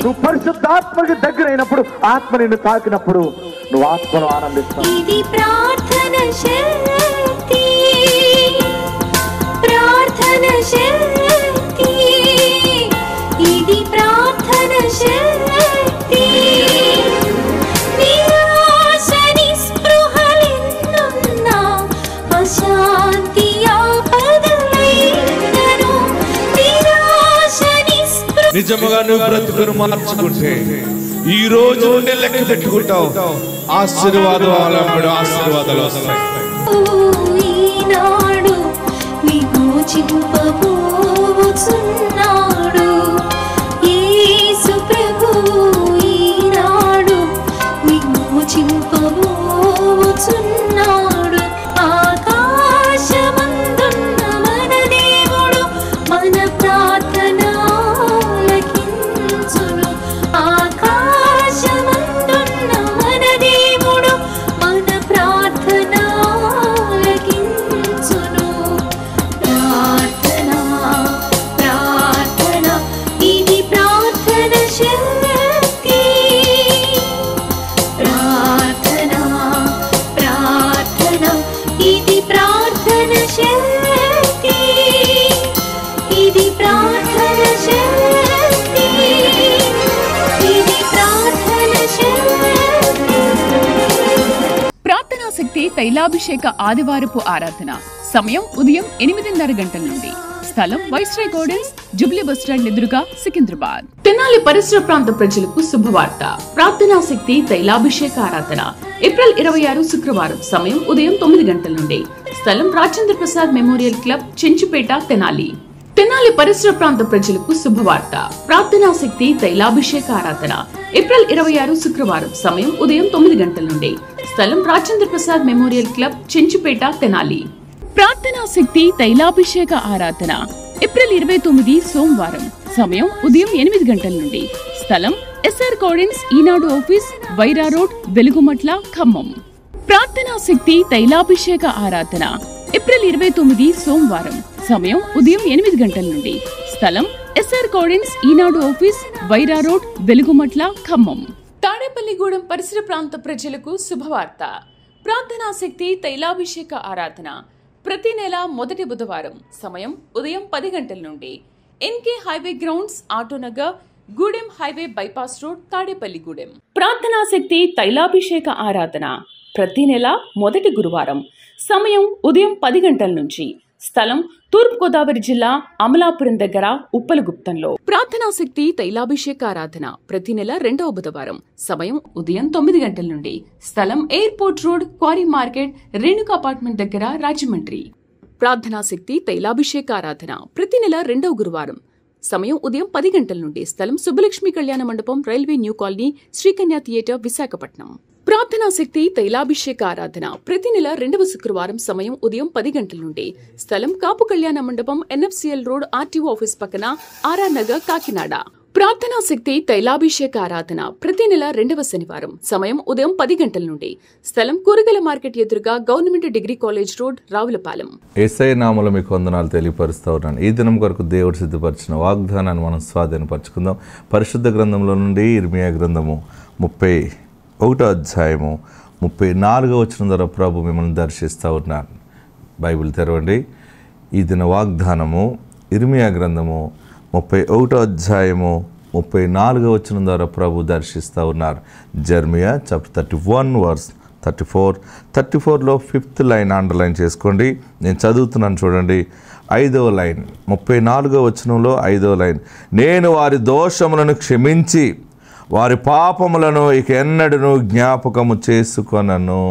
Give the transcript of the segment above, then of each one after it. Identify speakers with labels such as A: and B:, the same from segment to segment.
A: నువ్వు పరిశుద్ధాత్మకి దగ్గరైనప్పుడు, ఆత్మ నిన్ను తాకినప్పుడు నువ్వు ఆత్మను ఆనందిస్తావు.
B: ఇది ప్రార్థన శక్తి, ప్రార్థన శక్తి, ఇది ప్రార్థన శక్తి. నిరాశ నిస్పృహలెన్నున్నా, అశాంతి ఆపదలైనను, నిరాశ నిస్పృహ.
C: నిజముగా నువ్వు బ్రతుకును మార్చుకుంటే ఈ రోజు నుండి లెక్క పెట్టుకుంటావు. ఆశీర్వాదం ఆశీర్వాదాలు వస్తాయి.
B: ఈనాడు విమోచింపబోచున్నాడు యేసు ప్రభువు, ఈనాడు విమోచింపబోచున్నాడు. ఆకాశమందున్న మన దేవుడు మన ప్రార్థన ఆలకించును. ఆకాశమందున్న మన దేవుడు మన ప్రార్థన ఆలకించును. ప్రార్థన, ప్రార్థన, ఇది ప్రార్థన శక్తి. ప్రార్థన, ప్రార్థన, ఇది ప్రార్థన శక్తి. ఇది ప్రార్థన శక్తి, ఇది ప్రార్థన శక్తి.
D: ప్రార్థనా శక్తి తైలాభిషేక ఆదివారపు ఆరాధన. సమయం ఉదయం 8:30 గంటల నుండి. స్థలం వైస్రాయ్ గార్డెన్స్, జుబ్లీ బస్టాండ్ ఎదురుగా, సికింద్రాబాద్. తెనాలి పరిసర ప్రాంత ప్రజలకు శుభవార్త. ప్రార్థనా శక్తి తైలాభిషేక ఆరాధన ఏప్రిల్ 26 శుక్రవారం. సమయం ఉదయం 9 గంటల నుండి. స్థలం రాజేంద్ర ప్రసాద్ మెమోరియల్ క్లబ్, చెంచుపేట, తెనాలి. తెనాలి పరిసర ప్రాంత ప్రజలకు శుభవార్త. ప్రార్థనా శక్తి తైలాభిషేక ఆరాధన ఏప్రిల్ 26 శుక్రవారం. సమయం ఉదయం 9 గంటల నుండి. స్థలం రాజేంద్ర ప్రసాద్ మెమోరియల్ క్లబ్, చెంచుపేట, తెనాలి. ప్రార్థనా శక్తి తైలాభిషేక ఆరాధన ఏప్రిల్ 29 సోమవారం. సమయం ఉదయం 8 గంటల నుండి. స్థలం ఎస్ఆర్ గార్డెన్స్, ఈనాడు ఆఫీస్, వైరా రోడ్, వెలుగుమట్ల, ఖమ్మం. ప్రార్థనా శక్తి తైలాభిషేక ఆరాధన ఏప్రిల్ 29 సోమవారం. సమయం ఉదయం 8 గంటల నుండి. స్థలం ఎస్ఆర్ గార్డెన్స్, ఈనాడు ఆఫీస్, వైరా రోడ్, వెలుగుమట్ల, ఖమ్మం. తాడేపల్లిగూడెం పరిసర ప్రాంత ప్రజలకు శుభవార్త. ప్రార్థనా శక్తి తైలాభిషేక ఆరాధన ప్రతి నెల మొదటి బుధవారం. సమయం ఉదయం 10 గంటల నుండి. NK highway grounds, Autonagar, Gudem highway bypass road, Tadepalligudem. ప్రార్థనా శక్తి తైలాభిషేక ఆరాధన ప్రతి నెల మొదటి గురువారం. సమయం ఉదయం 10 గంటల నుంచి. స్థలం తూర్పుగోదావరి జిల్లా, అమలాపురం దగ్గర, ఉప్పలగుప్తంలో. ప్రార్థనా శక్తి తైలాభిషేక ఆరాధన ప్రతి నెల రెండవ బుధవారం. సమయం ఉదయం 9 గంటల నుండి. స్థలం airport road, quarry market, Renuka apartment దగ్గర, రాజమండ్రి. ప్రార్థనా శక్తి తైలాభిషేక ఆరాధన ప్రతి నెల రెండవ గురువారం. సమయం ఉదయం 10 గంటల నుండి. స్థలం సుబ్బలక్ష్మి కళ్యాణ మండపం, railway new colony, Srikanya theatre, Visakhapatnam. ప్రార్థనా శక్తి తైలాభిషేక ఆరాధన ప్రతి నెల రెండవ శుక్రవారం. సమయం ఉదయం 10 గంటల నుండి. స్థలం కాపు కళ్యాణ మండపం, ఎన్ఎఫ్సిఎల్ రోడ్, ఆర్టీఓ ఆఫీస్ పక్కన, ఆర్ఆర్ నగర్, కాకినాడ. ప్రార్థనా శక్తి తైలాభిషేక ఆరాధన ప్రతి నెల రెండవ శనివారం. సమయం ఉదయం 10 గంటల నుండి. స్థలం కూరగాయల మార్కెట్ ఎదురుగా, government degree college road, Ravulapalem.
E: Yesayya నామములో మీకు వందనాలు తెలియపరుస్తూ ఉన్నాను. ఈ దినం కొరకు దేవుడు సిద్ధపరిచిన వాగ్దానాన్ని మనం స్వాధీనపరచుకుందాం. పరిశుద్ధ గ్రంథంలో నుండి ఇర్మియా గ్రంథము 31వ అధ్యాయము 34వ వచనం ద్వారా ప్రభు మిమ్మల్ని దర్శిస్తూ ఉన్నాను. బైబిల్ తెరవండి. ఈ దిన వాగ్దానము ఇర్మియా గ్రంథము 31వ అధ్యాయము 34వ వచనం ద్వారా ప్రభు దర్శిస్తూ ఉన్నారు. జెర్మియా చాప్టర్ 31 వర్స్ 34లో 5th లైన్ అండర్లైన్ చేసుకోండి. నేను చదువుతున్నాను చూడండి. 5వ లైన్, 34వ వచనంలో 5వ లైన్. నేను వారి దోషములను క్షమించి వారి పాపములను ఇక ఎన్నడూ జ్ఞాపకము చేసుకొనను.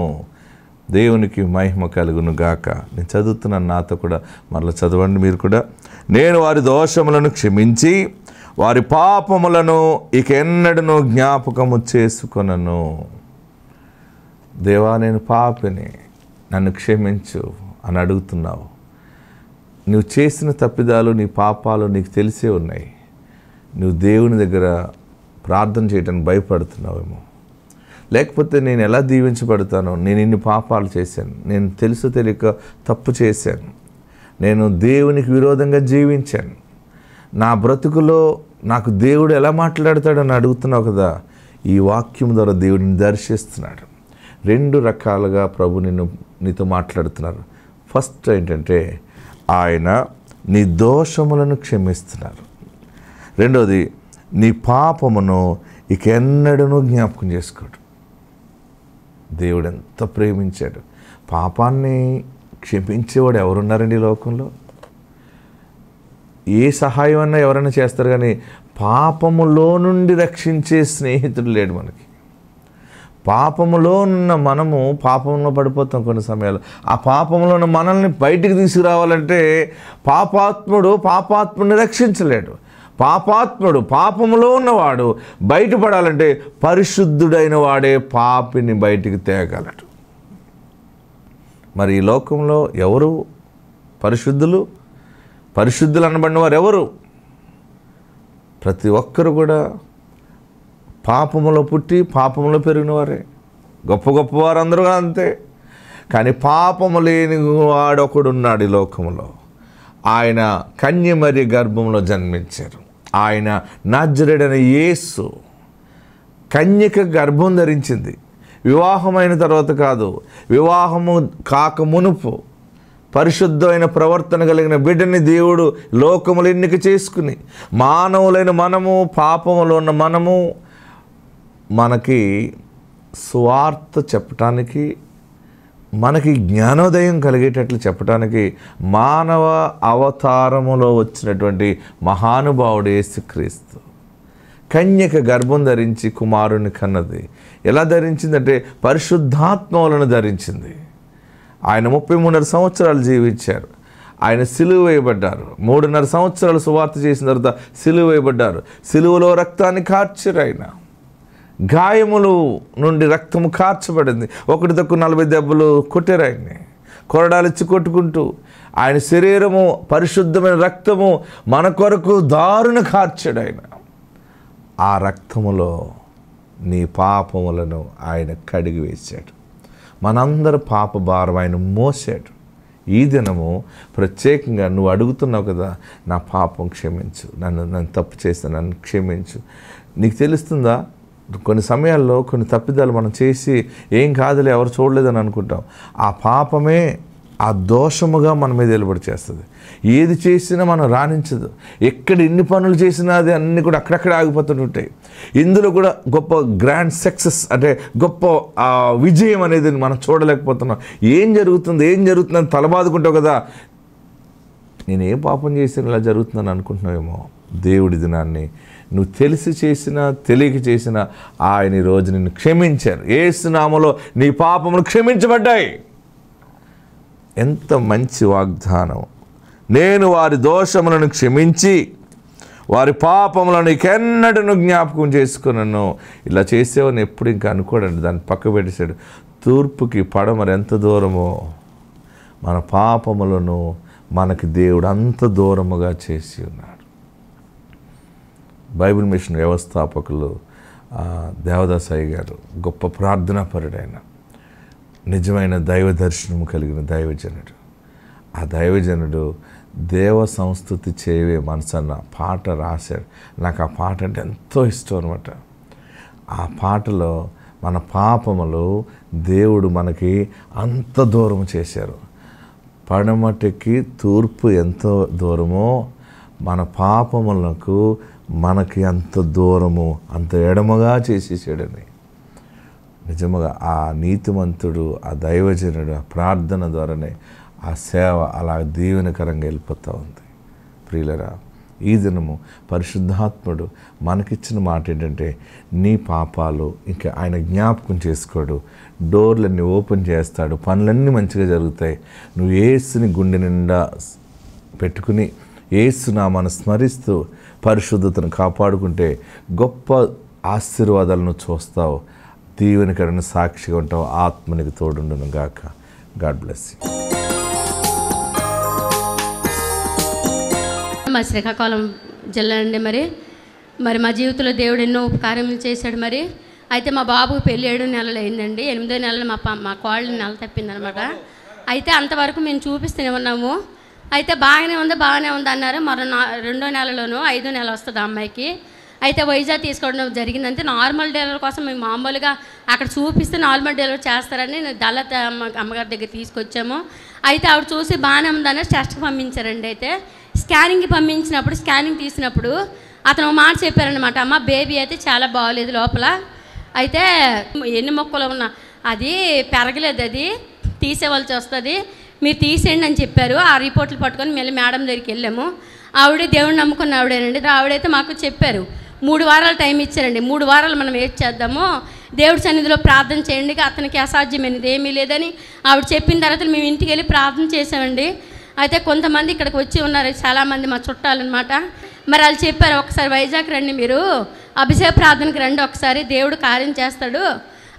E: దేవునికి మహిమ కలుగును గాక. నేను చదువుతున్నాను, నాతో కూడా మరలా చదవండి మీరు కూడా. నేను వారి దోషములను క్షమించి వారి పాపములను ఇక ఎన్నడూ జ్ఞాపకము చేసుకొనను. దేవా, నేను పాపిని, నన్ను క్షమించు అని అడుగుతున్నావు. నువ్వు చేసిన తప్పిదాలు, నీ పాపాలు నీకు తెలిసే ఉన్నాయి. నువ్వు దేవుని దగ్గర ప్రార్థన చేయడానికి భయపడుతున్నావేమో. లేకపోతే నేను ఎలా దీవించబడతాను, నేను ఇన్ని పాపాలు చేశాను, నేను తెలుసు తెలియక తప్పు చేశాను, నేను దేవునికి విరోధంగా జీవించాను, నా బ్రతుకులో నాకు దేవుడు ఎలా మాట్లాడతాడని అడుగుతున్నావు కదా, ఈ వాక్యం ద్వారా దేవుడిని దర్శిస్తున్నాడు. 2 రకాలుగా ప్రభు నీతో మాట్లాడుతున్నారు. ఫస్ట్ ఏంటంటే ఆయన నీ దోషములను క్షమిస్తున్నారు. రెండోది నీ పాపమును ఇక ఎన్నడూ జ్ఞాపకం చేసుకోడు. దేవుడు ఎంత ప్రేమించాడు. పాపాన్ని క్షమించేవాడు ఎవరున్నారండి ఈ లోకంలో? ఏ సహాయం అన్నా ఎవరైనా చేస్తారు, కానీ పాపములో నుండి రక్షించే స్నేహితుడు లేడు మనకి. పాపములో ఉన్న మనము పాపంలో పడిపోతాం కొన్ని సమయాలు. ఆ పాపంలో ఉన్న మనల్ని బయటికి తీసుకురావాలంటే పాపాత్ముడిని రక్షించలేడు. పాపములో ఉన్నవాడు బయటపడాలంటే పరిశుద్ధుడైన వాడే పాపిని బయటికి తేగలడు. మరి ఈ లోకంలో ఎవరు పరిశుద్ధులు అనబడిన వారు ఎవరు? ప్రతి ఒక్కరు కూడా పాపములో పుట్టి పాపములో పెరిగిన వారే. గొప్ప వారందరూ అంతే. కానీ పాపము లేని వాడొకడున్నాడు ఈ లోకంలో. ఆయన కన్యమరి గర్భంలో జన్మించారు. ఆయన నజరేయుడైన యేసు. కన్యక గర్భం ధరించింది. వివాహమైన తర్వాత కాదు, వివాహము కాక మునుపు పరిశుద్ధమైన ప్రవర్తన కలిగిన బిడ్డని దేవుడు లోకములు ఎన్నిక చేసుకుని, మానవులైన మనము, పాపములో ఉన్న మనము, మనకి సువార్త చెప్పటానికి, మనకి జ్ఞానోదయం కలిగేటట్లు చెప్పటానికి మానవ అవతారములో వచ్చినటువంటి మహానుభావుడు యేసుక్రీస్తు. కన్యక గర్భం ధరించి కుమారుని కన్నది. ఎలా ధరించిందంటే పరిశుద్ధాత్మ వలన ధరించింది. ఆయన 33.5 సంవత్సరాలు జీవించారు. ఆయన సిలువ వేయబడ్డారు. 3.5 సంవత్సరాలు సువార్త చేసిన తర్వాత సిలువ వేయబడ్డారు. సిలువలో రక్తాన్ని కార్చారు. ఆయన గాయములు నుండి రక్తము కార్చబడింది. 1 దెబ్బలు కొట్టారు ఆయన్ని, కొరడాలిచ్చి కొట్టుకుంటూ. ఆయన శరీరము పరిశుద్ధమైన రక్తము మన కొరకు దారుణ కార్చాడు ఆయన. ఆ రక్తములో నీ పాపములను ఆయన కడిగి వేశాడు. మనందరి పాప భారం ఆయన మోసాడు. ఈ దినము ప్రత్యేకంగా నువ్వు అడుగుతున్నావు కదా, నా పాపం క్షమించు, నన్ను తప్పు చేస్తాను, నన్ను క్షమించు. నీకు తెలుస్తుందా, కొన్ని సమయాల్లో కొన్ని తప్పిదాలు మనం చేసి ఏం కాదులే, ఎవరు చూడలేదని అనుకుంటాం. ఆ పాపమే ఆ దోషముగా మన మీద వెలుబడి చేస్తుంది. ఏది చేసినా మనం రాణించదు. ఎక్కడ ఎన్ని పనులు చేసినా అది అన్నీ కూడా అక్కడక్కడ ఆగిపోతుంటాయి. ఇందులో కూడా గొప్ప గ్రాండ్ సక్సెస్ అంటే గొప్ప విజయం అనేది మనం చూడలేకపోతున్నాం. ఏం జరుగుతుందని తలబాదుకుంటావు కదా. నేను ఏ పాపం చేసినా ఇలా జరుగుతుందని అనుకుంటున్నావేమో. దేవుడి దినాన్ని నువ్వు తెలిసి చేసినా తెలియక చేసినా ఆయన ఈ రోజు నిన్ను క్షమించారు. యేసు నామములో నీ పాపములు క్షమించబడ్డాయి. ఎంత మంచి వాగ్దానం. నేను వారి దోషములను క్షమించి వారి పాపములను ఎన్నడూ జ్ఞాపకం చేసుకున్నాను. ఇలా చేసేవని ఎప్పుడు ఇంకా అనుకోడండి. దాన్ని పక్క పెట్టేశాడు. తూర్పుకి పడమర ఎంత దూరమో మన పాపములను మనకి దేవుడు అంత దూరముగా చేసి ఉన్నాడు. బైబిల్ మిషన్ వ్యవస్థాపకులు దేవదాసయ్య గారు గొప్ప ప్రార్థనాపరుడైన నిజమైన దైవ దర్శనం కలిగిన దైవజనుడు. ఆ దైవజనుడు దేవ సంస్తుతి చేయవే మనసన్న పాట రాశాడు. నాకు ఆ పాట అంటే ఎంతో ఇష్టం అనమాట. ఆ పాటలో మన పాపములు దేవుడు మనకి అంత దూరం చేశారు. పడమటికి తూర్పు ఎంతో దూరమో మన పాపములకు మనకి అంత దూరము, అంత ఎడమగా చేసేసాడని. నిజముగా ఆ నీతిమంతుడు, ఆ దైవజనుడు ఆ ప్రార్థన ద్వారానే ఆ సేవ అలా దీవెనకరంగా వెళ్ళిపోతూ ఉంది. ప్రియులరా, ఈ దినము పరిశుద్ధాత్ముడు మనకిచ్చిన మాట ఏంటంటే, నీ పాపాలు ఇంకా ఆయన జ్ఞాపకం చేసుకోడు. డోర్లన్నీ ఓపెన్ చేస్తాడు. పనులన్నీ మంచిగా జరుగుతాయి. నువ్వు యేసుని గుండె నిండా పెట్టుకుని యేసునామాను స్మరిస్తూ పరిశుద్ధతను కాపాడుకుంటే గొప్ప ఆశీర్వాదాలను చూస్తావు. దీవెనకరణ సాక్షిగా ఉంటావు. ఆత్మనికి తోడుండును గాక. God bless you.
F: మా శ్రీకాకుళం జిల్లా అండి. మరి మా జీవితంలో దేవుడు ఎన్నో ఉపకార్యములు చేశాడు. అయితే మా బాబుకు పెళ్ళి 7 నెలలు అయిందండి. 8వ నెలలో మా కోళ్ళని నెల తప్పిందనమాట. అయితే అంతవరకు మేము చూపిస్తూనే ఉన్నాము. అయితే బాగానే ఉంది అన్నారు. మరో 2వ నెలలోనూ 5వ నెల వస్తుంది ఆ అమ్మాయికి. అయితే వైజాగ్ తీసుకోవడం జరిగిందంటే నార్మల్ డెలివరీ కోసం మేము మామూలుగా అక్కడ చూపిస్తే నార్మల్ డెలివరీ చేస్తారని దళిత అమ్మగారి దగ్గర తీసుకొచ్చాము. అయితే ఆవిడ చూసి బాగానే ఉందని టెస్ట్కి పంపించారండి. అయితే స్కానింగ్కి పంపించినప్పుడు స్కానింగ్ తీసినప్పుడు అతను మాట చెప్పారనమాట, అమ్మ బేబీ అయితే చాలా బాగోలేదు లోపల, అయితే ఎన్ని మొక్కలు ఉన్నా అది పెరగలేదు, అది తీసేవలసి వస్తుంది, మీరు తీసేయండి అని చెప్పారు. ఆ రిపోర్ట్లు పట్టుకొని మళ్ళీ మేడం దగ్గరికి వెళ్ళాము. ఆవిడే దేవుడిని నమ్ముకున్న ఆవిడేనండి. ఆవిడైతే మాకు చెప్పారు 3 వారాలు టైం ఇచ్చారండి. 3 వారాలు మనం వెయిట్ చేద్దాము, దేవుడి సన్నిధిలో ప్రార్థన చేయండి, అతనికి అసాధ్యమైనది ఏమీ లేదని ఆవిడ చెప్పిన తర్వాత మేము ఇంటికి వెళ్ళి ప్రార్థన చేసామండి. అయితే కొంతమంది ఇక్కడికి వచ్చి ఉన్నారు, చాలామంది మా చుట్టాలు అనమాట. మరి వాళ్ళు చెప్పారు, ఒకసారి వైజాగ్ రండి, మీరు అభిషేక ప్రార్థనకి రండి, ఒకసారి దేవుడు కార్యం చేస్తాడు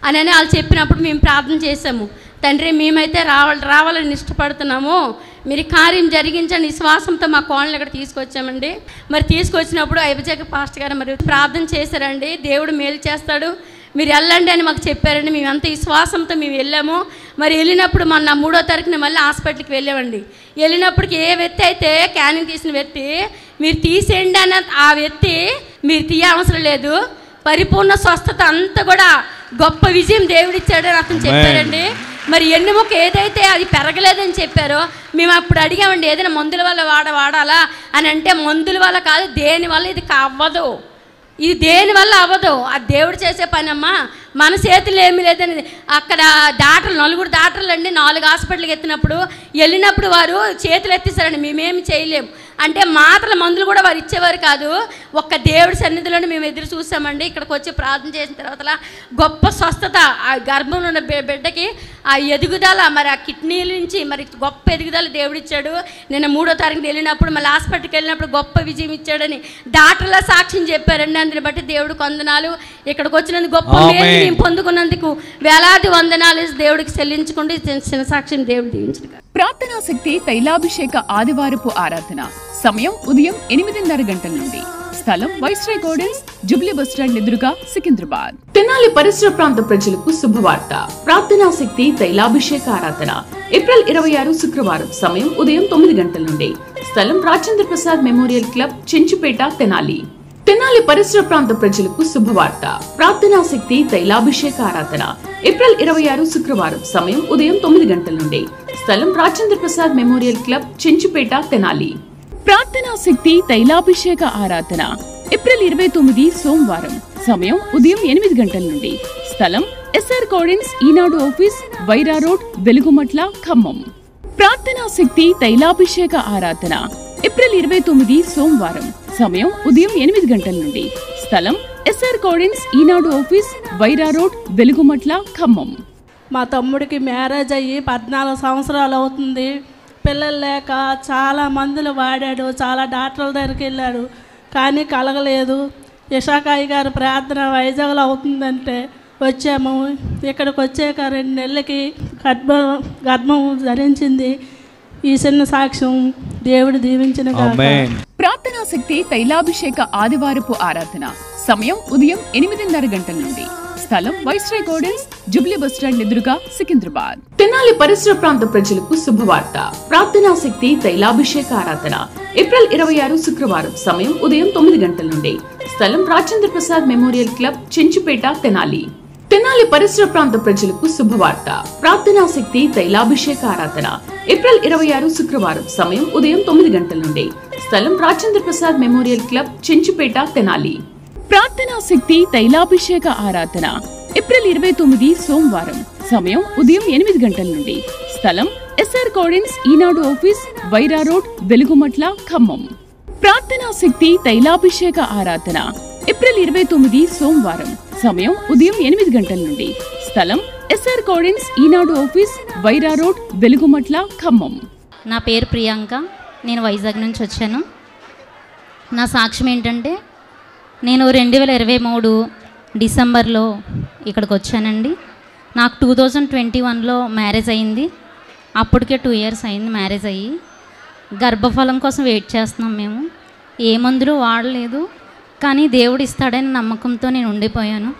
F: అని వాళ్ళు చెప్పినప్పుడు మేము ప్రార్థన చేసాము. తండ్రి మేమైతే రావాలని ఇష్టపడుతున్నాము, మీరు కార్యం జరిగించండి విశ్వాసంతో మా కోళ్ళని ఇక్కడ తీసుకొచ్చామండి. మరి తీసుకొచ్చినప్పుడు అభిషేక పాస్టర్ గారు మరి ప్రార్థన చేశారండి, దేవుడు మేలు చేస్తాడు, మీరు వెళ్ళండి అని మాకు చెప్పారండి. మేమంతా విశ్వాసంతో మేము వెళ్ళాము. మరి వెళ్ళినప్పుడు మొన్న 3వ తారీఖున మళ్ళీ హాస్పిటల్కి వెళ్ళామండి. వెళ్ళినప్పటికి ఏ వ్యక్తి అయితే స్కానింగ్ తీసిన వ్యక్తి మీరు తీసేయండి అన్న ఆ వ్యక్తి మీరు తీయ అవసరం లేదు, పరిపూర్ణ స్వస్థత అంతా కూడా గొప్ప విజయం దేవుడిచ్చాడని అతను చెప్పారండి. మరి ఎన్నుముక ఏదైతే అది పెరగలేదని చెప్పారో మేము అప్పుడు అడిగామండి, ఏదైనా మందుల వల్ల వాడాలా అని అంటే మందుల వల్ల కాదు, దేనివల్ల ఇది అవ్వదు, ఇది దేనివల్ల అవ్వదు, అది దేవుడు చేసే పని అమ్మా, మన చేతులు ఏమీ లేదని. అక్కడ నలుగురు డాక్టర్లు అండి 4 హాస్పిటల్కి ఎత్తినప్పుడు వెళ్ళినప్పుడు వారు చేతులు ఎత్తేసారండి, మేమేమి చేయలేము అంటే మాత్రల మందులు కూడా వారు ఇచ్చేవారు కాదు. ఒక్క దేవుడి సన్నిధిలోనే మేము ఎదురు చూసామండి. ఇక్కడికి వచ్చి ప్రార్థన చేసిన తర్వాత గొప్ప స్వస్థత, ఆ గర్భంలో ఉన్న బిడ్డకి ఆ ఎదుగుదల, మరి ఆ కిడ్నీల నుంచి మరి గొప్ప ఎదుగుదల దేవుడిచ్చాడు. నిన్న 3వ తారీఖున వెళ్ళినప్పుడు మళ్ళీ హాస్పిటల్కి వెళ్ళినప్పుడు గొప్ప విజయం ఇచ్చాడని డాక్టర్ల సాక్ష్యం చెప్పారండి. అందుని బట్టి దేవుడికి వందనాలు. ఇక్కడికి వచ్చినందుకు గొప్ప మేలు మేము పొందుకున్నందుకు వేలాది వందనాలు దేవుడికి చెల్లించుకుంటూ చిన్న సాక్ష్యం దేవుడు దీవించడు.
D: ప్రార్థనా శక్తి తైలాభిషేక ఆదివారపు ఆరాధన సమయం ఉదయం 8:30 గంటల నుండి. స్థలం వైస్రాయ్ గార్డెన్స్, జూబ్లీ బస్టాండ్ ఎదురుగా, సికింద్రాబాద్. తెనాలి పరిసర ప్రాంత ప్రజలకు శుభవార్త. ప్రార్థనా శక్తి తైలాభిషేక ఆరాధన ఏప్రిల్ 26 శుక్రవారం సమయం ఉదయం 9 గంటల నుండి. స్థలం రాజేంద్ర ప్రసాద్ మెమోరియల్ క్లబ్, చెంచుపేట, తెనాలి. తెనాలి పరిసర ప్రాంత ప్రజలకు శుభవార్త. ప్రార్థనా శక్తి తైలాభిషేక ఆరాధన ఏప్రిల్ 26 శుక్రవారం సమయం ఉదయం 9 గంటల నుండి. స్థలం రాజేంద్ర ప్రసాద్ మెమోరియల్ క్లబ్, చెంచుపేట, తెనాలి. ప్రార్థనా శక్తి తైలాభిషేక ఆరాధన ఏప్రిల్ 29 సోమవారం సమయం ఉదయం 8 గంటల నుండి. స్థలం ఎస్ఆర్ గార్డెన్స్, ఈనాడు ఆఫీస్, వైరా రోడ్, వెలుగుమట్ల, ఖమ్మం. ప్రార్థనా శక్తి తైలాభిషేక ఆరాధన ఏప్రిల్ 29 సోమవారం సమయం ఉదయం 8 గంటల నుండి. స్థలం ఎస్ఆర్ గార్డెన్స్, ఈనాడు ఆఫీస్, వైరా రోడ్, వెలుగుమట్ల, ఖమ్మం.
G: మా తమ్ముడికి మ్యారేజ్ అయ్యి 14 సంవత్సరాలు అవుతుంది. పిల్లలు లేక చాలా మందులు వాడాడు, చాలా డాక్టర్ల దగ్గరికి వెళ్ళాడు, కానీ కలగలేదు. యశాకాయి గారు ప్రార్థన వైజాగ్లో అవుతుందంటే వచ్చాము. ఇక్కడికి వచ్చాక 2 నెలలకి గర్భం ధరించింది. ఈ చిన్న సాక్ష్యం దేవుడు దీవించిన
D: ప్రార్థనా శక్తి తైలాభిషేక ఆదివారపు ఆరాధన సమయం ఉదయం 8:30 గంటల నుండి. స్థలం వైస్రాయ్ గార్డెన్స్, జూబ్లీ బస్టాండ్ ఎదురుగా, సికింద్రాబాద్. తెనాలి పరిసర ప్రాంత ప్రజలకు శుభవార్త. ప్రార్థనా శక్తి తైలాభిషేక ఆరాధన ఏప్రిల్ 26 శుక్రవారం సమయం ఉదయం 9 గంటల నుండి. స్థలం రాజేంద్ర ప్రసాద్ మెమోరియల్ క్లబ్, చెంచుపేట, తెనాలి. తెనాలి పరిసర ప్రాంత ప్రజలకు శుభవార్త. ప్రార్థనా శక్తి తైలాభిషేక ఆరాధన ఏప్రిల్ 26 శుక్రవారం సమయం ఉదయం 9 గంటల నుండి. స్థలం రాజేంద్ర ప్రసాద్ మెమోరియల్ క్లబ్, చెంచుపేట, తెనాలి. ప్రార్థనా శక్తి తైలాభిషేక ఆరాధన ఏప్రిల్ 29 సోమవారం సమయం ఉదయం 8 గంటల నుండి. స్థలం ఎస్ఆర్ గార్డెన్స్, ఈనాడు ఆఫీస్, వైరా రోడ్, వెలుగుమట్ల, ఖమ్మం. ప్రార్థనా శక్తి తైలాభిషేక ఆరాధన ఏప్రిల్ 29 సోమవారం సమయం ఉదయం 8 గంటల నుండి. స్థలం ఎస్ఆర్ గార్డెన్స్, ఈనాడు ఆఫీస్, వైరా రోడ్, వెలుగుమట్ల, ఖమ్మం.
H: నా పేరు ప్రియాంక, నేను వైజాగ్ నుంచి వచ్చాను. నా సాక్ష్యం ఏంటంటే, నేను 2023 డిసెంబర్లో ఇక్కడికి వచ్చానండి. నాకు 2021లో మ్యారేజ్ అయింది. అప్పటికే 2 ఇయర్స్ అయింది మ్యారేజ్ అయ్యి. గర్భఫలం కోసం వెయిట్ చేస్తున్నాం మేము. ఏ మందులు వాడలేదు, కానీ దేవుడు ఇస్తాడని నమ్మకంతో నేను ఉండిపోయాను.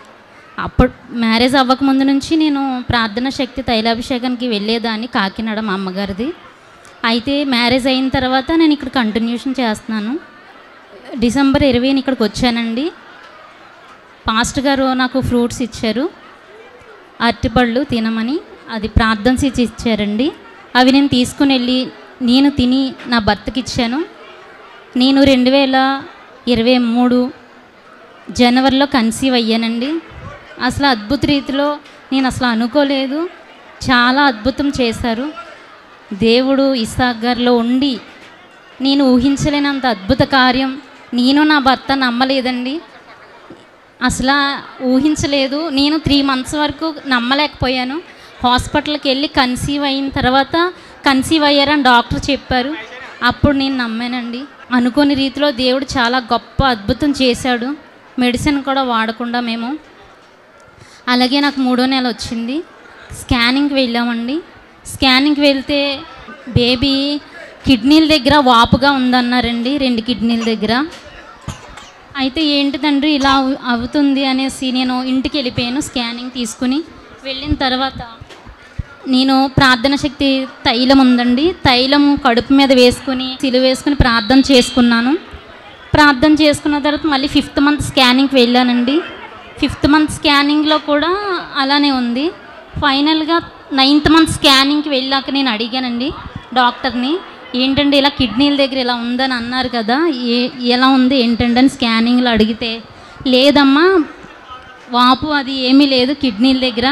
H: అప్పుడు మ్యారేజ్ అవ్వకముందు నుంచి నేను ప్రార్థన శక్తి తైలాభిషేకానికి వెళ్ళేదాన్ని, కాకినాడ మా అమ్మగారిది. అయితే మ్యారేజ్ అయిన తర్వాత నేను ఇక్కడ కంటిన్యూషన్ చేస్తున్నాను. డిసెంబర్ 20 ఇక్కడికి వచ్చానండి. పాస్టర్ గారు నాకు ఫ్రూట్స్ ఇచ్చారు, అరటిపళ్ళు తినమని. అది ప్రార్థన చేసి ఇచ్చారండి. అవి నేను తీసుకుని వెళ్ళి నేను తిని నా భర్తకి ఇచ్చాను. నేను 2023 జనవరిలో కన్సీవ్ అయ్యానండి. అసలు అద్భుత రీతిలో నేను అసలు అనుకోలేదు, చాలా అద్భుతం చేశారు దేవుడు. ఇస్సాక్ గారిలో ఉండి నేను ఊహించలేనంత అద్భుత కార్యం. నేను నా భర్త నమ్మలేదండి, అసలు ఊహించలేదు. నేను 3 months వరకు నమ్మలేకపోయాను. హాస్పిటల్కి వెళ్ళి కన్సీవ్ అయిన తర్వాత కన్సీవ్ అయ్యారని డాక్టర్ చెప్పారు. అప్పుడు నేను నమ్మానండి. అనుకోని రీతిలో దేవుడు చాలా గొప్ప అద్భుతం చేశాడు, మెడిసిన్ కూడా వాడకుండా మేము. అలాగే నాకు 3వ నెల వచ్చింది. స్కానింగ్కి వెళ్ళామండి. స్కానింగ్కి వెళ్తే బేబీ కిడ్నీల దగ్గర వాపుగా ఉందన్నారండి, 2 కిడ్నీల దగ్గర. అయితే ఏంటి తండ్రి ఇలా అవుతుంది అనేసి నేను ఇంటికి వెళ్ళిపోయాను. స్కానింగ్ తీసుకుని వెళ్ళిన తర్వాత నేను ప్రార్థన శక్తి తైలం ఉందండి, తైలం కడుపు మీద వేసుకుని సిలువ వేసుకుని ప్రార్థన చేసుకున్నాను. ప్రార్థన చేసుకున్న తర్వాత మళ్ళీ 5th month స్కానింగ్కి వెళ్ళానండి. 5th month స్కానింగ్లో కూడా అలానే ఉంది. ఫైనల్గా 9th month స్కానింగ్కి వెళ్ళాక నేను అడిగానండి డాక్టర్ని, ఏంటంటే ఇలా కిడ్నీల దగ్గర ఇలా ఉందని అన్నారు కదా, ఎలా ఉంది ఏంటంటే అని స్కానింగ్లో అడిగితే, లేదమ్మా వాపు అది ఏమీ లేదు, కిడ్నీల దగ్గర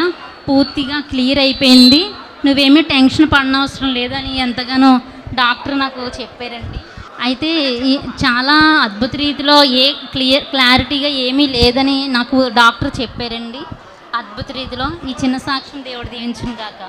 H: పూర్తిగా క్లియర్ అయిపోయింది, నువ్వేమీ టెన్షన్ పడనవసరం లేదని ఎంతగానో డాక్టర్ నాకు చెప్పారండి. అయితే చాలా అద్భుత రీతిలో క్లారిటీగా ఏమీ లేదని నాకు డాక్టర్ చెప్పారండి. అద్భుత రీతిలో ఈ చిన్న సాక్ష్యం దేవుడు దీవించును గాక.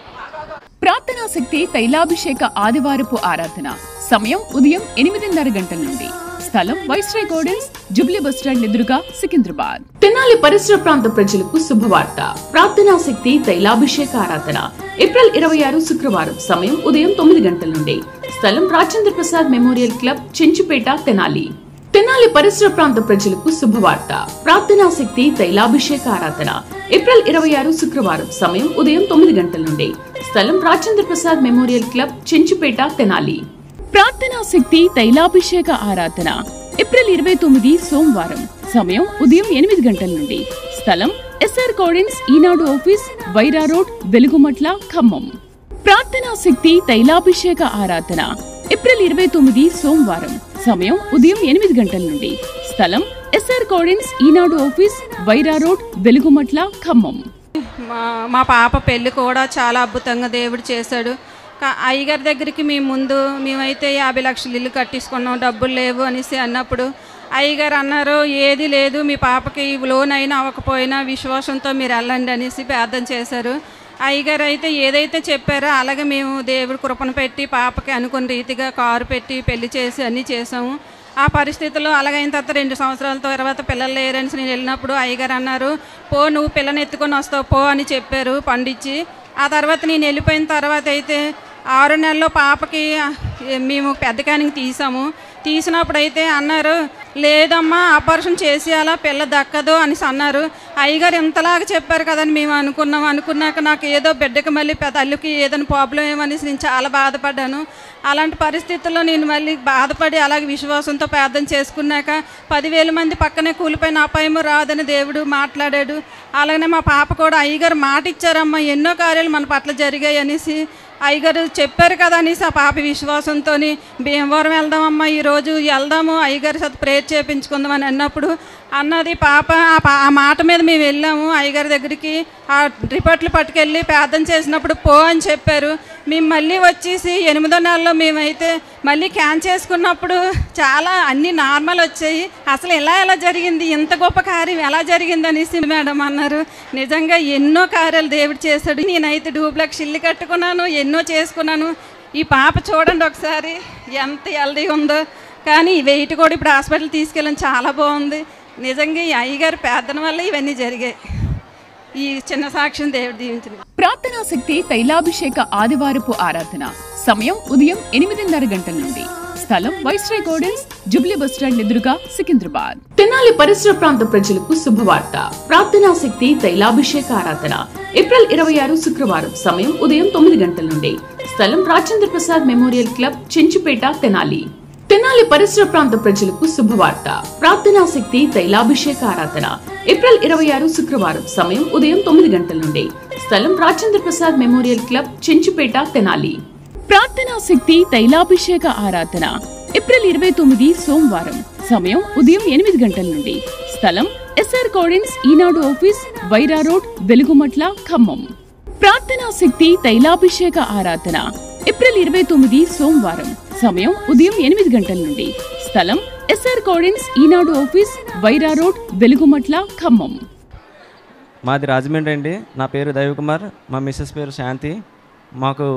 D: ప్రార్థనా శక్తి తైలాభిషేక ఆదివారపు ఆరాధన. సమయం ఉదయం 8:30 గంటల నుండి. స్థలం వైస్రాయ్ గార్డెన్స్, జూబ్లీ బస్టాండ్ ఎదురుగా, సికింద్రాబాద్. తెనాలి పరిసర ప్రాంత ప్రజలకు శుభవార్త. ప్రార్థనా శక్తి తైలాభిషేక ఆరాధన ఏప్రిల్ 26 శుక్రవారం. సమయం ఉదయం 9 గంటల నుండి. స్థలం రాజేంద్ర ప్రసాద్ మెమోరియల్ క్లబ్, చెంచుపేట, తెనాలి. తెనాలి పరిసర ప్రాంత ప్రజలకు శుభవార్త. ప్రార్థనా శక్తి తైలాభిషేక ఆరాధన ఏప్రిల్ 26 శుక్రవారం. సమయం ఉదయం 9 గంటల నుండి. స్థలం రాజేంద్ర ప్రసాద్ మెమోరియల్ క్లబ్, చెంచుపేట, తెనాలి. ప్రార్థనా శక్తి తైలాభిషేక ఆరాధన ఏప్రిల్ 29 సోమవారం. సమయం ఉదయం 8 గంటల నుండి. స్థలం ఎస్ఆర్ గార్డెన్స్, ఈనాడు ఆఫీస్, వైరా రోడ్, వెలుగుమట్ల, ఖమ్మం. ప్రార్థనా శక్తి తైలాభిషేక ఆరాధన ఏప్రిల్ 29 సోమవారం. సమయం ఉదయం 8 గంటల నుండి. స్థలం ఎస్ఆర్ గార్డెన్స్, ఈనాడు ఆఫీస్, వైరా రోడ్, వెలుగుమట్ల, ఖమ్మం.
I: మా పాప పెళ్ళి కూడా చాలా అద్భుతంగా దేవుడు చేశాడు. అయ్యగారి దగ్గరికి మేమైతే 50 లక్షలు ఇల్లు కట్టించుకున్నాం, డబ్బులు లేవు అనేసి అన్నప్పుడు అయ్యగారు అన్నారు, ఏది లేదు, మీ పాపకి లోన్ అయినా అవ్వకపోయినా విశ్వాసంతో మీరు వెళ్ళండి అనేసి ప్రార్థన చేశారు. అయ్యగారు అయితే ఏదైతే చెప్పారో అలాగే మేము దేవుడి కృపను పెట్టి పాపకి అనుకున్న రీతిగా కారు పెట్టి పెళ్లి చేసి అన్నీ చేసాము. ఆ పరిస్థితుల్లో అలాగైన తర్వాత 2 సంవత్సరాల తర్వాత పిల్లలు లేరని నేను వెళ్ళినప్పుడు అయ్యగారు అన్నారు, పో నువ్వు పిల్లని ఎత్తుకొని వస్తావు పో అని చెప్పారు పండించి. ఆ తర్వాత నేను వెళ్ళిపోయిన తర్వాత అయితే 6 నెలల్లో పాపకి మేము పెద్దకానికి తీసినప్పుడు అయితే అన్నారు, లేదమ్మా ఆపరేషన్ చేసేయాలా, పిల్ల దక్కదు అనేసి అన్నారు. అయ్యగారు ఇంతలాగా చెప్పారు కదని మేము అనుకున్నాక నాకు ఏదో బిడ్డకి మళ్ళీ తల్లికి ఏదైనా ప్రాబ్లం ఏమనేసి నేను చాలా బాధపడ్డాను. అలాంటి పరిస్థితుల్లో నేను మళ్ళీ బాధపడి అలాగే విశ్వాసంతో ప్రార్థన చేసుకున్నాక 10,000 మంది పక్కనే కూలిపోయిన అపాయం రాదని దేవుడు మాట్లాడాడు. అలాగే మా పాప కూడా అయ్యగారు మాట ఇచ్చారమ్మా, ఎన్నో కార్యాలు మన పట్ల జరిగాయి అనేసి అయ్యగారు చెప్పారు కదా అనేసి ఆ పాప విశ్వాసంతో భీమవరం వెళ్దామమ్మా, ఈరోజు వెళ్దాము అయ్యగారి సార్ ప్రేయర్ చేయించుకుందామని అన్నప్పుడు అన్నది పాప ఆ మాట మీద మేము వెళ్ళాము అయ్యగారి దగ్గరికి. ఆ రిపోర్ట్లు పట్టుకెళ్ళి ప్రార్థన చేసినప్పుడు పో అని చెప్పారు. మేము మళ్ళీ వచ్చేసి 8వ నెలలో మేమైతే మళ్ళీ క్యాన్ చేసుకున్నప్పుడు చాలా అన్నీ నార్మల్ వచ్చాయి. అసలు ఎలా జరిగింది, ఇంత గొప్ప కార్యం ఎలా జరిగింది అనేసి మేడం అన్నారు. నిజంగా ఎన్నో కార్యాలు దేవుడు చేశాడు. నేనైతే డూప్లెక్స్ ఇల్లు కట్టుకున్నాను, ఎన్నో చేసుకున్నాను. ఈ పాప చూడండి ఒకసారి ఎంత హెల్దీ ఉందో. కానీ వెయిట్ కూడా ఇప్పుడు హాస్పిటల్ తీసుకెళ్ళాను, చాలా బాగుంది. నిజంగా ఈ అయ్యగారి ప్రార్థన వల్ల ఇవన్నీ జరిగాయి. ఈ చిన్న సాక్ష్యం దేవుడు దీవించింది.
D: ప్రార్థనా శక్తి తైలాభిషేక ఆదివారపు ఆరాధన సమయం ఉదయం 8:30 గంటల నుండి. స్థలం వైస్రాయ్ గార్డెన్స్, జూబ్లీ బస్టాండ్ ఎదురుగా, సికింద్రాబాద్. తెనాలి పరిసర ప్రాంత ప్రజలకు శుభవార్త. ప్రార్థనా శక్తి తైలాభిషేక ఆరాధన ఏప్రిల్ 26 శుక్రవారం. సమయం ఉదయం 9 గంటల నుండి. స్థలం రాజేంద్ర ప్రసాద్ మెమోరియల్ క్లబ్, చెంచుపేట, తెనాలి. తెనాలి పరిసర ప్రాంత ప్రజలకు శుభవార్త. ప్రార్థనా శక్తి తైలాభిషేక ఆరాధన ఏప్రిల్ 26 శుక్రవారం. సమయం ఉదయం 9 గంటల నుండి. స్థలం రాజేంద్ర ప్రసాద్ మెమోరియల్ క్లబ్, చెంచుపేట, తెనాలి. ప్రార్థనా శక్తి తైలాభిషేక ఆరాధన ఏప్రిల్ 29 సోమవారం. సమయం ఉదయం 8 గంటల నుండి. స్థలం ఎస్ఆర్ కోడెన్స్ ఈనాడు ఆఫీస్, వైరా రోడ్, వెలుగుమట్ల, ఖమ్మం. ప్రార్థనా శక్తి తైలాభిషేక ఆరాధన ఏప్రిల్ 29 సోమవారం. సమయం ఉదయం 8 గంటల నుండి. స్థలం ఎస్ఆర్ కోడెన్స్ ఈనాడు ఆఫీస్, వైరా రోడ్, వెలుగుమట్ల, ఖమ్మం.
J: మాది రాజమండ్రి అండి. నా పేరు దైవకుమార్, మా మిస్సెస్ పేరు శాంతి. మాకు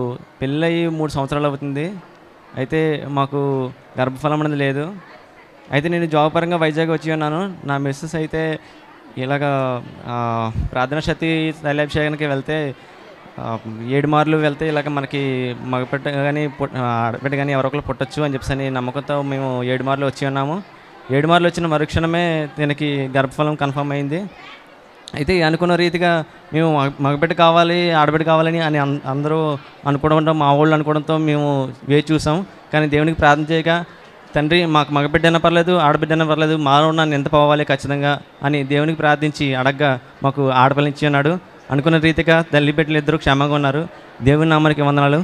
J: పెళ్ళయి 3 సంవత్సరాలు అవుతుంది. అయితే మాకు గర్భఫలం అనేది లేదు. అయితే నేను జాబ్ పరంగా వైజాగ్ వచ్చి ఉన్నాను. నా మిస్సెస్ అయితే ఇలాగ ప్రార్థనా శక్తి తైలాభిషేకానికి వెళ్తే 7 మార్లు వెళ్తే ఇలాగ మనకి మగపెట్ట కానీ ఆడపెట్ట కానీ ఎవరొకరు పుట్టచ్చు అని చెప్పని నమ్మకంతో మేము 7 మార్లు వచ్చి ఉన్నాము. 7 మార్లు వచ్చిన మరుక్షణమే దీనికి గర్భఫలం కన్ఫర్మ్ అయింది. అయితే అనుకున్న రీతిగా మేము మగబిడ్డ కావాలి, ఆడబిడ్డ కావాలని అని అందరూ అనుకోవడం, మా వాళ్ళు అనుకోవడంతో మేము వేచి చూసాం. కానీ దేవునికి ప్రార్థన చేయగా, తండ్రి మాకు మగబిడ్డ అయినా పర్లేదు, ఆడబిడ్డ అయినా పర్లేదు, మాలో నన్ను ఎంత పోవాలి ఖచ్చితంగా అని దేవునికి ప్రార్థించి అడగ్గా మాకు ఆడపిల్లని ఇచ్చి ఉన్నాడు. అనుకున్న రీతిగా తల్లి బిడ్డలు ఇద్దరు క్షేమంగా ఉన్నారు. దేవుని నామానికి వందనాలు.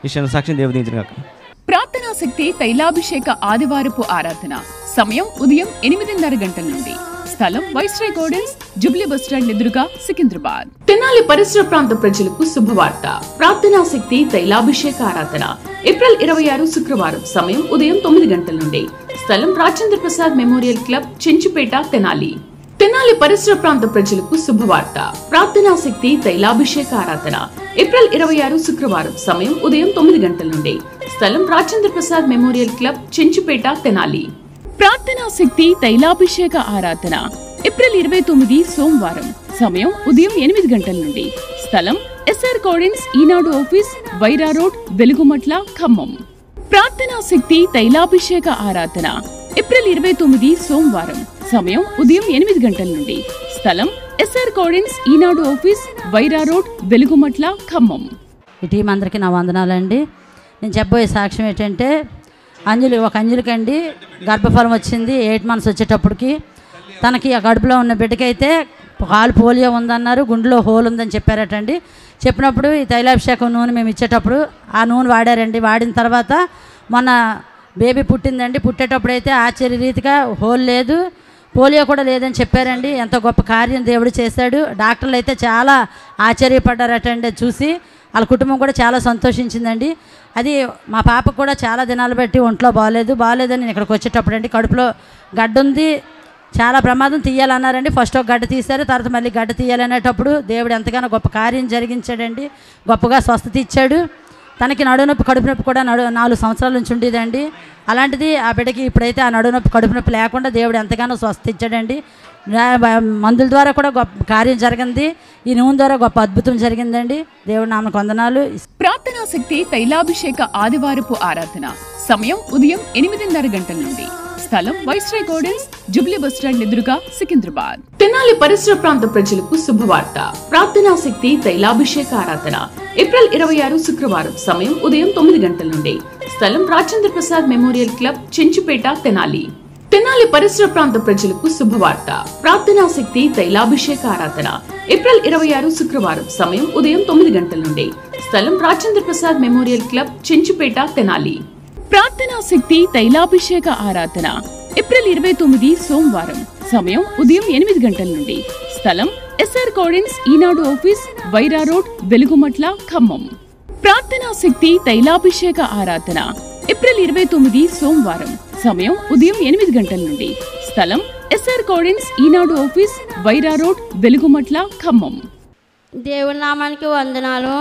J: ఈ సాక్షి దేవుడు దించిన.
D: ప్రార్థనా శక్తి తైలాభిషేక ఆదివారపు ఆరాధన సమయం ఉదయం 8:30 గంటల నుండి. స్థలం వైస్రాయ్ గార్డెన్స్, జుబ్లీ బస్టాండ్ ఎదురుగా, సికింద్రాబాద్. తెనాలి పరిసర ప్రాంత ప్రజలకు శుభవార్త. ప్రార్థనా శక్తి తైలాభిషేక ఆరాధన ఏప్రిల్ 26 శుక్రవారం. సమయం ఉదయం 9 గంటల నుండి. స్థలం రాజేంద్ర ప్రసాద్ మెమోరియల్ క్లబ్, చెంచుపేట, తెనాలి. తెనాలి పరిసర ప్రాంత ప్రజలకు శుభవార్త. ప్రార్థనా శక్తి తైలాభిషేక ఆరాధన ఏప్రిల్ 26 శుక్రవారం. సమయం ఉదయం 9 గంటల నుండి. స్థలం రాజేంద్ర ప్రసాద్ మెమోరియల్ క్లబ్, చెంచుపేట, తెనాలి. ప్రార్థనా శక్తి తైలాభిషేక ఆరాధన ఏప్రిల్ 29 సోమవారం. సమయం ఉదయం 8 గంటల నుండి. స్థలం ఎస్ఆర్ కోడెన్స్ ఈనాడు ఆఫీస్, వైరా రోడ్, వెలుగుమట్ల, ఖమ్మం. ప్రార్థనా శక్తి తైలాభిషేక ఆరాధన ఏప్రిల్ 29 సోమవారం. సమయం ఉదయం 8 గంటల నుండి. స్థలం ఎస్ఆర్ కోడెన్స్ ఈనాడు ఆఫీస్, వైరా రోడ్, వెలుగుమట్ల, ఖమ్మం.
K: ఈ టీం అందరికీ నా వందనాలండి. నేను చెప్పబోయే సాక్ష్యం ఏంటంటే, ఒక అంజలికండి గర్భఫలం వచ్చింది 8 months వచ్చేటప్పటికి. తనకి ఆ కడుపులో ఉన్న బిడ్డకైతే కాలు పోలియో ఉందన్నారు, గుండెలో హోల్ ఉందని చెప్పారటండి. చెప్పినప్పుడు ఈ తైలాభిషేకం నూనె మేము ఇచ్చేటప్పుడు ఆ నూనె వాడారండి. వాడిన తర్వాత మొన్న బేబీ పుట్టిందండి. పుట్టేటప్పుడు అయితే ఆశ్చర్య రీతిగా హోల్ లేదు, పోలియో కూడా లేదని చెప్పారండి. ఎంత గొప్ప కార్యం దేవుడు చేశాడు. డాక్టర్లు అయితే చాలా ఆశ్చర్యపడ్డారటండి చూసి. వాళ్ళ కుటుంబం కూడా చాలా సంతోషించిందండి. అది మా పాపకు కూడా చాలా దినాలు బట్టి ఒంట్లో బాగాలేదని నేను ఇక్కడికి వచ్చేటప్పుడు అండి, కడుపులో గడ్డ ఉంది, చాలా ప్రమాదం, తీయాలన్నారండి. ఫస్ట్ ఒక గడ్డ తీశారు, తర్వాత మళ్ళీ గడ్డ తీయాలనేటప్పుడు దేవుడు ఎంతగానో గొప్ప కార్యం జరిగించాడండి. గొప్పగా స్వస్థత ఇచ్చాడు. తనకి నడునొప్పి, కడుపు నొప్పి కూడా 4 సంవత్సరాల నుంచి ఉండేదండి. అలాంటిది ఆ బిడ్డకి ఇప్పుడైతే ఆ నడునొప్పి, కడుపు నొప్పి లేకుండా దేవుడు ఎంతగానో స్వస్థత ఇచ్చాడండి. మందుల ద్వారా కూడా గొప్ప కార్యం జరిగింది. ఈ నూనె ద్వారా గొప్ప అద్భుతం జరిగిందండి. దేవుడి నామకు వందనాలు.
D: ప్రార్థనా శక్తి తైలాభిషేక ఆదివారపు ఆరాధన సమయం ఉదయం 8:30 గంటల నుండి. స్థలం వైస్రాయ్ గార్డెన్స్, జుబ్లీ బస్టాండ్ ఎదురుగా, సికింద్రాబాద్. తెనాలి పరిసర ప్రాంత ప్రజలకు శుభవార్త. ప్రార్థనా శక్తి తైలాభిషేక ఆరాధన ఏప్రిల్ 26 శుక్రవారం. సమయం ఉదయం 9 గంటల నుండి. స్థలం రాజేంద్ర ప్రసాద్ మెమోరియల్ క్లబ్, చెంచుపేట, తెనాలి. తెనాలి పరిసర ప్రాంత ప్రజలకు శుభవార్త. ప్రార్థనా శక్తి తైలాభిషేక ఆరాధన ఏప్రిల్ 26 శుక్రవారం. సమయం ఉదయం 9 గంటల నుండి. స్థలం రాజేంద్ర ప్రసాద్ మెమోరియల్ క్లబ్, చెంచుపేట, తెనాలి. ప్రార్థనా శక్తి తైలాభిషేక ఆరాధన ఏప్రిల్ 29 సోమవారం. సమయం ఉదయం 8 గంటల నుండి. స్థలం ఎస్ఆర్ కోడెన్స్ ఈనాడు ఆఫీస్, వైరా రోడ్, వెలుగుమట్ల, ఖమ్మం. ప్రార్థనా శక్తి తైలాభిషేక ఆరాధన ఏప్రిల్ 29 సోమవారం. సమయం ఉదయం 8 గంటల నుండి. స్థలం ఎస్ఆర్ కోడెన్స్ ఈనాడు ఆఫీస్, వైరా రోడ్, వెలుగుమట్ల, ఖమ్మం.
F: దేవుని నామానికి వందనాలు,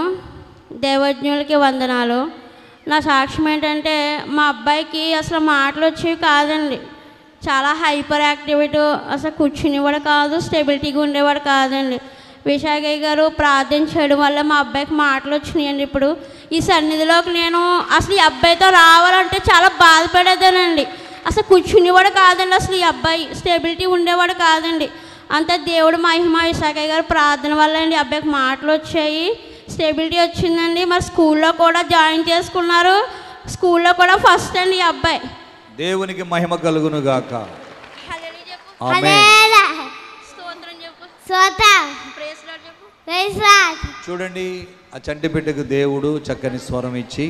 F: దేవజ్ఞులకి వందనాలు. నా సాక్ష్యం ఏంటంటే, మా అబ్బాయికి అసలు మాటలు వచ్చేవి కాదండి. చాలా హైపర్ యాక్టివిటీ, అసలు కూర్చునేవాడు కాదు, స్టెబిలిటీగా ఉండేవాడు కాదండి. విశాఖయ్య గారు ప్రార్థన చేయడం వల్ల మా అబ్బాయికి మాటలు వచ్చినాయండి. ఇప్పుడు ఈ సన్నిధిలోకి నేను అసలు ఈ అబ్బాయితో రావాలంటే చాలా బాధపడేదానండి. అసలు కూర్చునేవాడు కాదండి, అసలు ఈ అబ్బాయి స్టెబిలిటీ ఉండేవాడు కాదండి. అంతా దేవుడు మహిమ, విశాఖయ్య గారు ప్రార్థన వల్ల అండి అబ్బాయికి మాటలు వచ్చాయి,
L: స్టెబిలిటీ వచ్చిందండి. మరి స్కూల్లో కూడా జాయిన్ చేసుకున్నారు. స్కూల్లో కూడా ఫస్ట్ అండి ఈ అబ్బాయి.
M: దేవునికి మహిమ కలుగును గాక. చూడండి, ఆ చంటి బిడ్డకు దేవుడు చక్కని స్వరం ఇచ్చి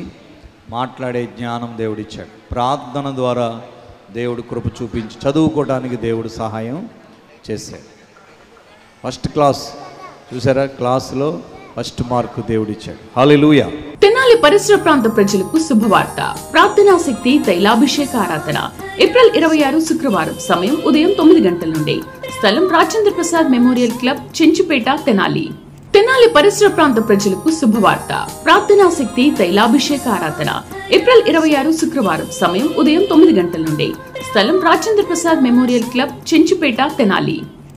M: మాట్లాడే జ్ఞానం దేవుడిచ్చాడు. ప్రార్థన ద్వారా దేవుడు కృప చూపించి చదువుకోవడానికి దేవుడు సహాయం చేశాడు. ఫస్ట్ క్లాస్ చూసారా, క్లాసులో ఫస్ట్ మార్కు దేవుడిచ్చాడు. హల్లెలూయా.
D: తెనాలి పరిసర ప్రాంత ప్రజలకు శుభవార్త. ప్రార్థనా శక్తి తైలాభిషేక ఆరాధన ఏప్రిల్ 26 శుక్రవారం. సమయం ఉదయం 9 గంటల నుండి. స్థలం రాజేంద్ర ప్రసాద్ మెమోరియల్ క్లబ్, చెంచుపేట, తెనాలి. తెనాలి పరిసర ప్రాంత ప్రజలకు శుభవార్త. ప్రార్థనా శక్తి తైలాభిషేక ఆరాధన ఏప్రిల్ 26 శుక్రవారం. సమయం ఉదయం 9 గంటల నుండి. స్థలం రాజేంద్ర ప్రసాద్ మెమోరియల్ క్లబ్, చెంచుపేట, తెనాలి.